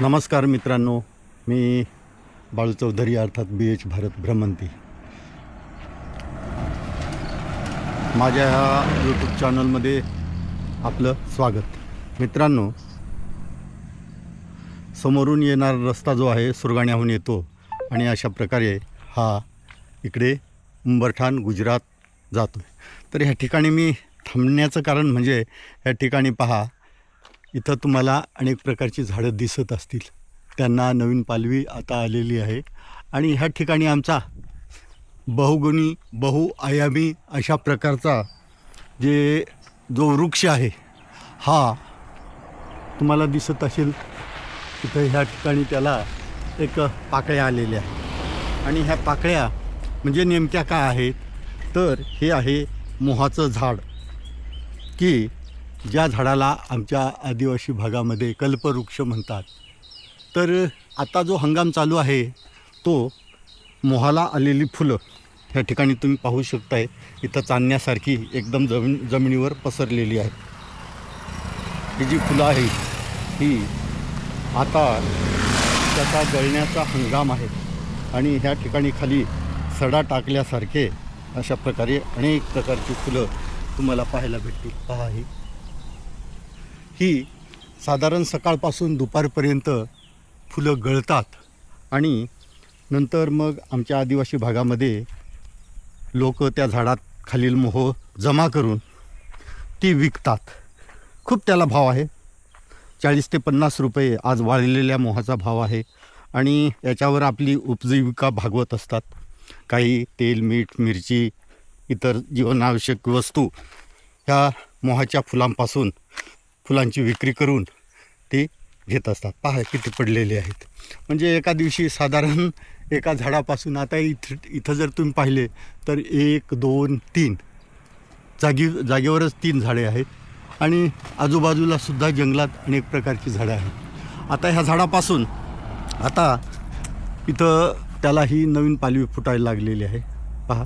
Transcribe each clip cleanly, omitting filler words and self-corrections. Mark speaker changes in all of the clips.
Speaker 1: नमस्कार मित्रांनो, मी बाळू चौधरी अर्थात BH भारत भ्रमंती माझ्या ह्या यूट्यूब चॅनलमध्ये आपलं स्वागत. मित्रांनो, समोरून येणारा रस्ता जो आहे सुरगाण्याहून येतो आणि अशा प्रकारे हा इकडे उंबरठाण गुजरात जातो. तर ह्या ठिकाणी मी थांबण्याचं कारण म्हणजे ह्या ठिकाणी पहा, इथं तुम्हाला अनेक प्रकारची झाडं दिसत असतील. त्यांना नवीन पालवी आता आलेली आहे आणि ह्या ठिकाणी आमचा बहुगुणी बहुआयामी अशा प्रकारचा जो वृक्ष आहे हा तुम्हाला दिसत असेल. इथं ह्या ठिकाणी त्याला एक पाकळ्या आलेल्या आहेत आणि ह्या पाकळ्या म्हणजे नेमक्या काय आहेत, तर हे आहे मोहाचं झाड, की ज्या झाडाला आमच्या आदिवासी भागामध्ये कल्पवृक्ष म्हणतात. तर आता जो हंगाम चालू आहे तो मोहाला आलेली फुलं ह्या ठिकाणी तुम्ही पाहू शकताय. इथं चांदण्यासारखी एकदम जमिनीवर पसरलेली आहे. ही जी फुलं आहेत ही आता त्याचा गळण्याचा हंगाम आहे आणि ह्या ठिकाणी खाली सडा टाकल्यासारखे अशा प्रकारे अनेक प्रकारची फुलं तुम्हाला पाहायला भेटतील. पहा, ही साधारण सकाळपासून दुपारपर्यंत फुलं गळतात आणि नंतर मग आमच्या आदिवासी भागामध्ये लोक त्या झाडात खालील मोह जमा करून ती विकतात. खूप त्याला भाव आहे. 40 ते 50 रुपये आज वाळलेल्या मोहाचा भाव आहे आणि याच्यावर आपली उपजीविका भागवत असतात. काही तेल, मीठ, मिरची, इतर जीवनावश्यक वस्तू ह्या मोहाच्या फुलांची विक्री करून ते घेत असतात. पहा किती पडलेले आहेत. म्हणजे एका दिवशी साधारण एका झाडापासून आता इथं जर तुम्ही पाहिले तर 1, 2, 3 जागेवरच 3 झाडे आहेत आणि आजूबाजूला सुद्धा जंगलात अनेक प्रकारची झाडं आहेत. आता ह्या झाडापासून आता इथं त्याला ही नवीन पालवी फुटायला लागलेली आहे. पहा,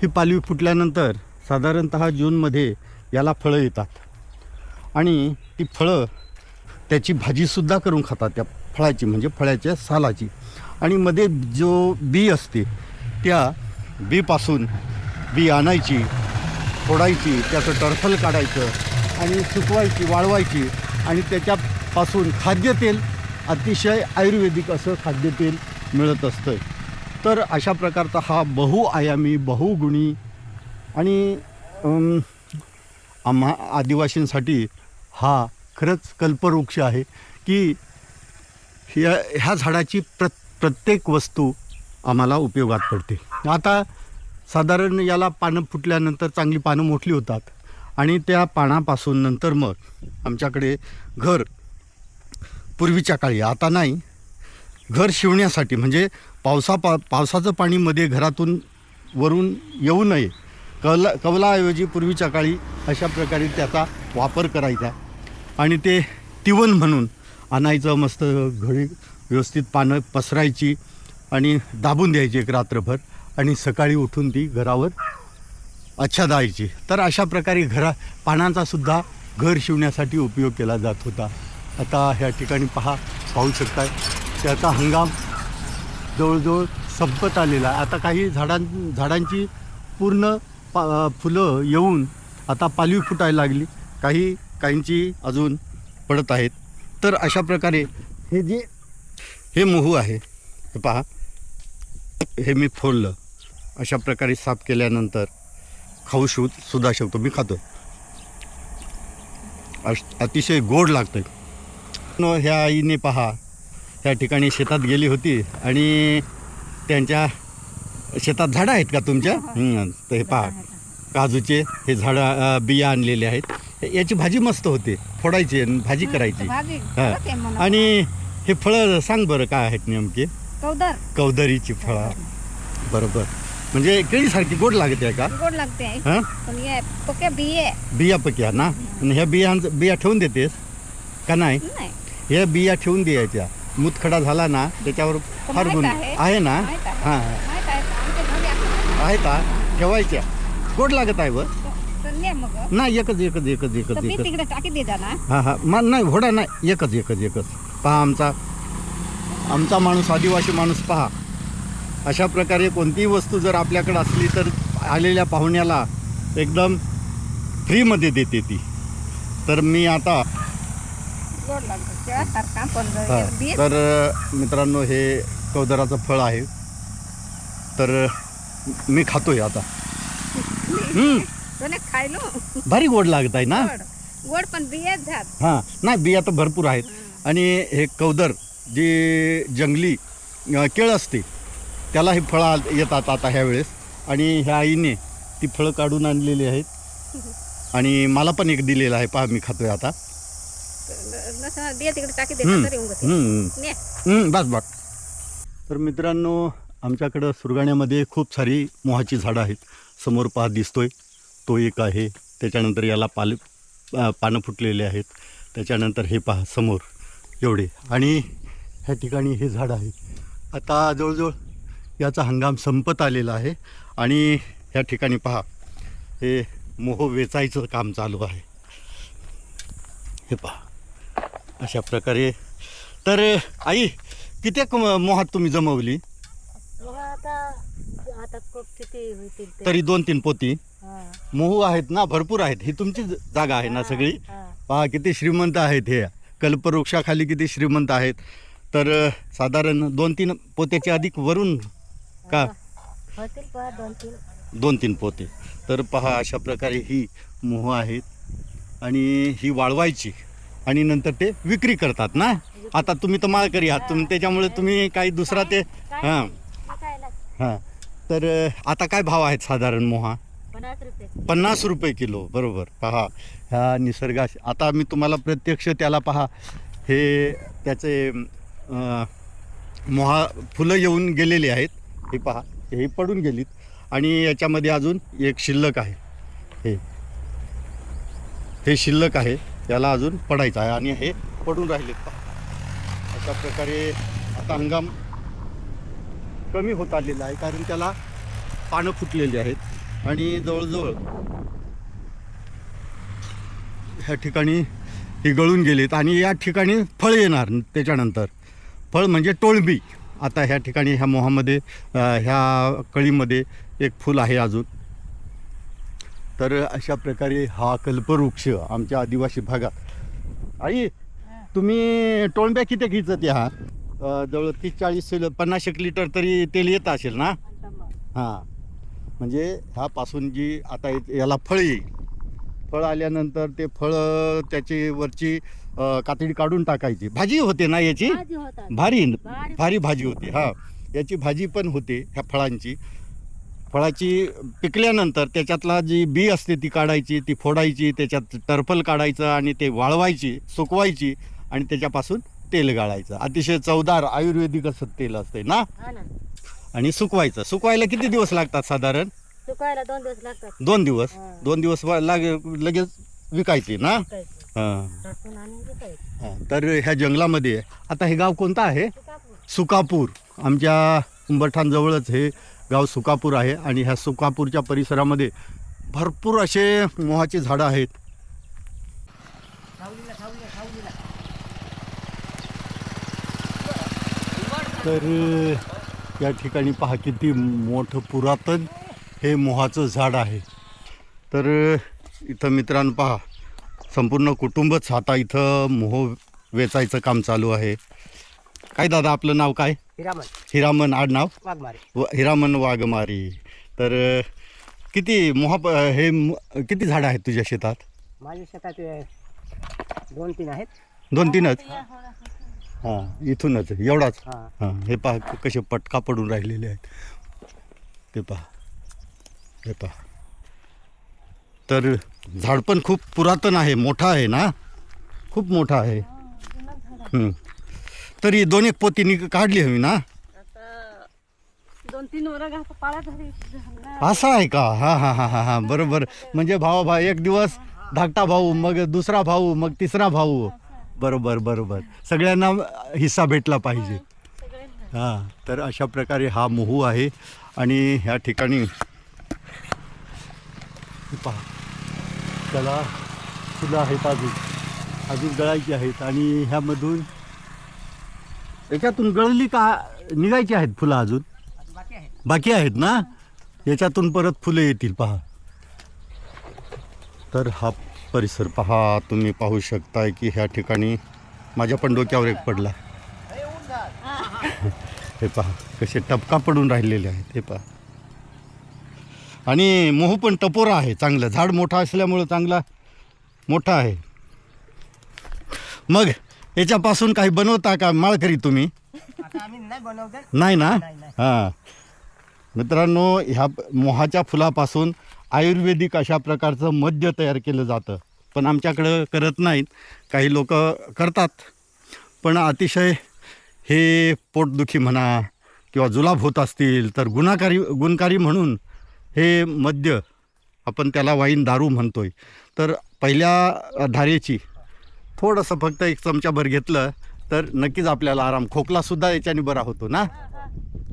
Speaker 1: ही पालवी फुटल्यानंतर साधारणतः जूनमध्ये याला फळं येतात आणि ती फळं त्याची भाजीसुद्धा करून खातात, त्या फळाची म्हणजे फळाच्या सालाची. आणि मध्ये जो बी असते त्या बीपासून बी आणायची, फोडायची, त्याचं टरफल काढायचं आणि सुकवायची, वाळवायची आणि त्याच्यापासून खाद्यतेल, अतिशय आयुर्वेदिक असं खाद्यतेल मिळत असतं. तर अशा प्रकारचा हा बहुआयामी बहुगुणी आणि आम्हा आदिवासींसाठी हा खरंच कल्पवृक्ष आहे, की ह्या झाडाची प्रत्येक वस्तू आम्हाला उपयोगात पडते. आता साधारण याला पानं फुटल्यानंतर चांगली पानं मोठी होतात आणि त्या पानापासून नंतर मग आमच्याकडे घर पूर्वीच्या काळी, आता नाही, घर शिवण्यासाठी म्हणजे पावसाचं पाणी मध्ये घरातून वरून येऊ नये, कवलाऐवजी पूर्वीच्या काळी अशा प्रकारे त्याचा वापर करायचा आणि ते तिवण म्हणून आणायचं. मस्त घडी व्यवस्थित पानं पसरायची आणि दाबून द्यायची एक रात्रभर आणि सकाळी उठून ती घरावर आच्छादायची. तर अशा प्रकारे पानांचासुद्धा घर शिवण्यासाठी उपयोग केला जात होता. आता ह्या ठिकाणी पाहू शकताय त्याचा हंगाम जवळजवळ संपत आलेला. आता काही झाडांची पूर्ण फुलं येऊन आता पालवी फुटायला लागली, काहींची अजून पडत आहेत. तर अशा प्रकारे हे मोहू आहे, हे पहा, हे मी फोडलं. अशा प्रकारे साफ केल्यानंतर खाऊ सुद्धा शकतो. मी खातो, अतिशय गोड लागतं. ह्या आईने पहा ह्या ठिकाणी शेतात गेली होती आणि त्यांच्या शेतात झाडं आहेत का तुमच्या? तर हे पहा, काजूचे हे झाडं बिया आणलेले आहेत. याची भाजी मस्त होते, फोडायची आणि भाजी करायची. हां, आणि हे फळं सांग बरं काय आहेत नेमके? कवदरीची फळं, बरोबर. म्हणजे केळीसारखी गोड लागते आहे का?
Speaker 2: गोड लागते.
Speaker 1: हां, बिया पक्या ना. आणि ह्या बिया ठेवून देतेस का नाही? ह्या बिया ठेवून द्यायच्या, मुतखडा झाला ना त्याच्यावर फार गुण आहे ना. हां, आहे का? ठेवायच्या, गोड लागत आहे. वर
Speaker 2: ने मग
Speaker 1: नाही एकच एकच एकच एकच
Speaker 2: तर मी
Speaker 1: एकच
Speaker 2: तिकडे टाकी दे ना.
Speaker 1: हां हां नाही घोडा नाही एकच एकच एकच पहा आमचा माणूस आदिवासी माणूस पहा अशा प्रकारे कोणतीही वस्तू जर आपल्याकडे असली तर आलेल्या पाहुण्याला एकदम फ्रीमध्ये देते ती. तर मी आता
Speaker 2: गोड लागतो त्यासारखा पण
Speaker 1: हां
Speaker 2: बी
Speaker 1: तर मित्रांनो हे कवदराचं फळ आहे. तर मी खातोय आता.
Speaker 2: कोणी खायलो
Speaker 1: भारी गोड लागत आहे ना.
Speaker 2: गोड गोड पण बियाच झात.
Speaker 1: हां नाही बिया तर भरपूर आहेत. आणि हे कवदर जी जंगली केळ असते त्याला हे फळं येतात आता ह्या वेळेस. आणि ह्या आईने ती फळं काढून आणलेली आहेत आणि मला पण एक दिलेलं आहे पहा मी खातोय आता.
Speaker 2: नसं बिया तिकडे टाकी दे
Speaker 1: हम्म.
Speaker 2: तरी उगत
Speaker 1: हम्म.
Speaker 2: ने.
Speaker 1: बस बस. तर मित्रांनो आमच्याकडं सुरगाण्यामध्ये खूप सारी मोहाची झाडं आहेत. समोर पहा दिसतोय तो एक आहे. त्याच्यानंतर याला पानं फुटलेले आहेत. त्याच्यानंतर हे पहा समोर एवढे. आणि ह्या ठिकाणी हे झाड आहे. आता जवळजवळ याचा हंगाम संपत आलेला आहे. आणि ह्या ठिकाणी पहा हे मोह वेचायचं काम चालू आहे. हे पहा अशा प्रकारे. तर आई कित्येक मोहात तुम्ही जमवली
Speaker 2: मग आता खूप किती होतील ते.
Speaker 1: तरी 2-3 पोती
Speaker 2: हा,
Speaker 1: मोहू आहेत ना भरपूर आहेत. ही तुमची जागा आहे ना सगळी.
Speaker 2: हा.
Speaker 1: पहा किती श्रीमंत आहेत हे कल्पवृक्षाखाली किती श्रीमंत आहेत. तर साधारण 2-3 पोत्याच्या अधिक वरून का
Speaker 2: होतील पहा 2-3.
Speaker 1: 2-3 पोते. तर पहा अशा प्रकारे ही मोह आहेत. आणि ही वाळवायची आणि नंतर ते विक्री करतात ना. आता तुम्ही तर माळकरी आहात तुम्ही त्याच्यामुळे तुम्ही काही दुसरा ते हां हां. तर आता काय भाव आहेत साधारण मोहा
Speaker 2: 50 रुपये.
Speaker 1: 50 रुपये किलो बरोबर. पहा ह्या निसर्गाशी आता मी तुम्हाला प्रत्यक्ष त्याला पहा हे त्याचे मोहा फुलं येऊन गेलेली आहेत. हे पहा हे पडून गेलीत आणि याच्यामध्ये अजून एक शिल्लक आहे. हे शिल्लक आहे त्याला अजून पडायचं आहे आणि हे पडून राहिलेत. पहा अशा प्रकारे आता हंगाम कमी होत आलेला आहे कारण त्याला पानं फुटलेली आहेत. आणि जवळजवळ ह्या ठिकाणी ही गळून गेलीत आणि या ठिकाणी फळ येणार. त्याच्यानंतर फळ म्हणजे टोळबी. आता ह्या ठिकाणी ह्या मोहामध्ये ह्या कळीमध्ये एक फूल आहे अजून. तर अशा प्रकारे हा कल्पवृक्ष आमच्या आदिवासी भागात. आई तुम्ही टोळब्या किती घ्यायचं त्या जवळ 30-40-50 लिटर तरी तेल येत असेल ना. हां म्हणजे ह्यापासून जी आता याला फळ येईल. फळ आल्यानंतर ते फळ त्याची वरची कातडी काढून टाकायची. भाजी होते ना याची भारी भाजी होते. हां याची भाजी पण होते ह्या फळाची पिकल्यानंतर त्याच्यातला जी बी असते ती काढायची ती फोडायची त्याच्यात टरफल काढायचं आणि ते वाळवायची सुकवायची आणि त्याच्यापासून तेल गाळायचं. अतिशय चवदार आयुर्वेदिक असं तेल असते ना. आणि सुकवायला किती दिवस लागतात साधारण.
Speaker 2: सुकायला 2 दिवस लागतात.
Speaker 1: 2 दिवस.
Speaker 2: हा.
Speaker 1: 2 दिवस लगेच विकायची ना. हां
Speaker 2: टाकून आणि विकायचं.
Speaker 1: हां. तर ह्या जंगलामध्ये आता हे गाव कोणतं आहे. सुकापूर. आमच्या उंबरठाण जवळच हे गाव सुकापूर आहे. आणि ह्या सुकापूरच्या परिसरामध्ये भरपूर असे मोहाची झाडं आहेत. तर या ठिकाणी पहा किती मोठं पुरातन हे मोहाचं झाड आहे. तर इथं मित्रांनो पहा संपूर्ण कुटुंबच आता इथं मोह वेचायचं काम चालू आहे. काय दादा आपलं नाव काय. हिरामन आडनाव हिरामन वाघमारी. तर किती किती झाडं आहेत तुझ्या शेतात.
Speaker 2: माझ्या शेतात 2-3 आहेत.
Speaker 1: 2-3च. हां इथूनच एवढाच.
Speaker 2: हा.
Speaker 1: हां हे पहा कसे पटका पडून राहिलेले आहेत. ते पहा हे पहा. तर झाड पण खूप पुरातन आहे मोठा आहे ना खूप मोठा आहे. तरी 2-1 पोती काढली हवी ना.
Speaker 2: 2-3 वर पाळा झाली.
Speaker 1: असं आहे का. हां हां हां हां हां बरोबर. म्हणजे भाऊ एक दिवस धाकटा भाऊ मग दुसरा भाऊ मग तिसरा भाऊ. बरोबर सगळ्यांना हिस्सा भेटला पाहिजे. हां तर अशा प्रकारे हा मोहू आहे. आणि ह्या ठिकाणी पहा त्याला फुलं आहेत अजून गळायची आहेत. आणि ह्यामधून याच्यातून गळली का निघायची आहेत फुलं अजून बाकी आहेत ना. याच्यातून परत फुलं येतील पहा. तर हा परिसर पहा, तुम्ही पाहू शकताय की ह्या ठिकाणी माझ्या पण डोक्यावर एक पडला. हे पहा कसे टपका पडून राहिलेले आहेत. हे पहा. आणि मोह पण टपोरा आहे चांगलं. झाड मोठा असल्यामुळं चांगला मोठा आहे. मग याच्यापासून काही बनवता का माळकरी तुम्ही? नाही ना. हां मित्रांनो, ह्या मोहाच्या फुलापासून आयुर्वेदिक अशा प्रकारचं मद्य तयार केलं जातं. पण आमच्याकडं करत नाहीत. काही लोक करतात. पण अतिशय हे पोटदुखी म्हणा किंवा जुलाब होत असतील तर गुणकारी म्हणून हे मद्य, आपण त्याला वाईन दारू म्हणतोय, तर पहिल्या धारेची थोडंसं फक्त एक चमचाभर घेतलं तर नक्कीच आपल्याला आराम. खोकलासुद्धा याच्याने बरा होतो ना.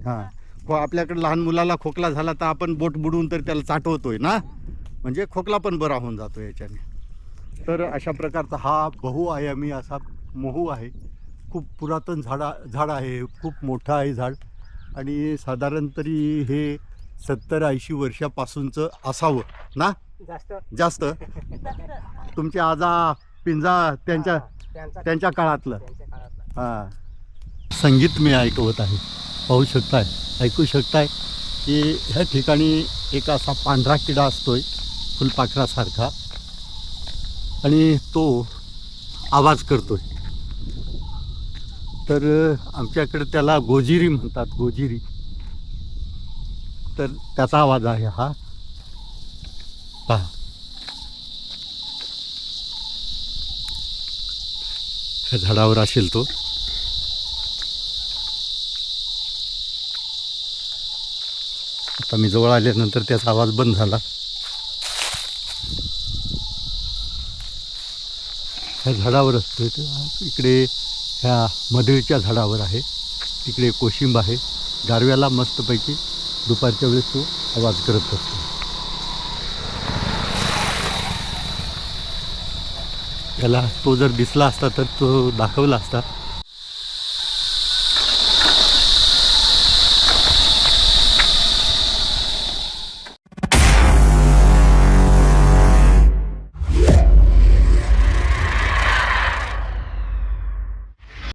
Speaker 1: हां आपल्याकडे लहान मुलाला खोकला झाला तर आपण बोट बुडवून तर त्याला चाटवतोय ना, म्हणजे खोकला पण बरा होऊन जातो याच्याने. तर अशा प्रकारचा हा बहुआयामी असा मोहू आहे. खूप पुरातन झाड आहे. खूप मोठं आहे झाड. आणि साधारण तरी हे 70-80 वर्षापासूनचं असावं ना. जास्त तुमचे आजा पिंजा त्यांच्या काळातलं. हां संगीत मी ऐकवत आहे. ऐकू शकताय की ह्या ठिकाणी एक असा पांढरा किडा असतोय फुलपाखरासारखा आणि तो आवाज करतोय. तर आमच्याकडे त्याला गोजिरी म्हणतात. गोजिरी. तर त्याचा आवाज आहे हा. पहा ह्या झाडावर असेल तो. आता मी जवळ आल्यानंतर त्याचा आवाज बंद झाला. ह्या झाडावर असतो. इकडे ह्या मधळीच्या झाडावर आहे. तिकडे कोशिंब आहे. गारव्याला मस्तपैकी दुपारच्या वेळेस तो आवाज करत असतो. त्याला तो जर दिसला असता तर तो दाखवला असता.